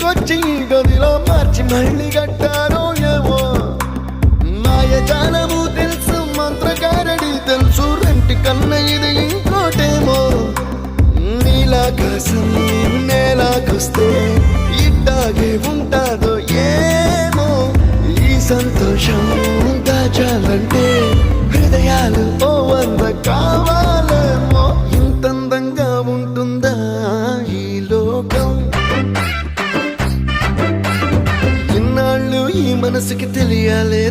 ఇంటికొచ్చి గదిలో మార్చి మళ్ళీ కట్టారో ఏమో మాయజాలము తెలుసు మంత్రకారడి తెలుసు రెంటి కన్న ఇది ఇంకోటేమో నీలాకాశం నేలాకొస్తే ఇట్టాగే ఉంటాదో ఏమో ఈ సంతోషం దాచాలంటే హృదయాలు ఓ వంద కావాలేమో ఇంతందంగా ఉంటుందా ఈ లోకం ఇన్నాళ్ళు ఈ మనసుకి తెలియాలే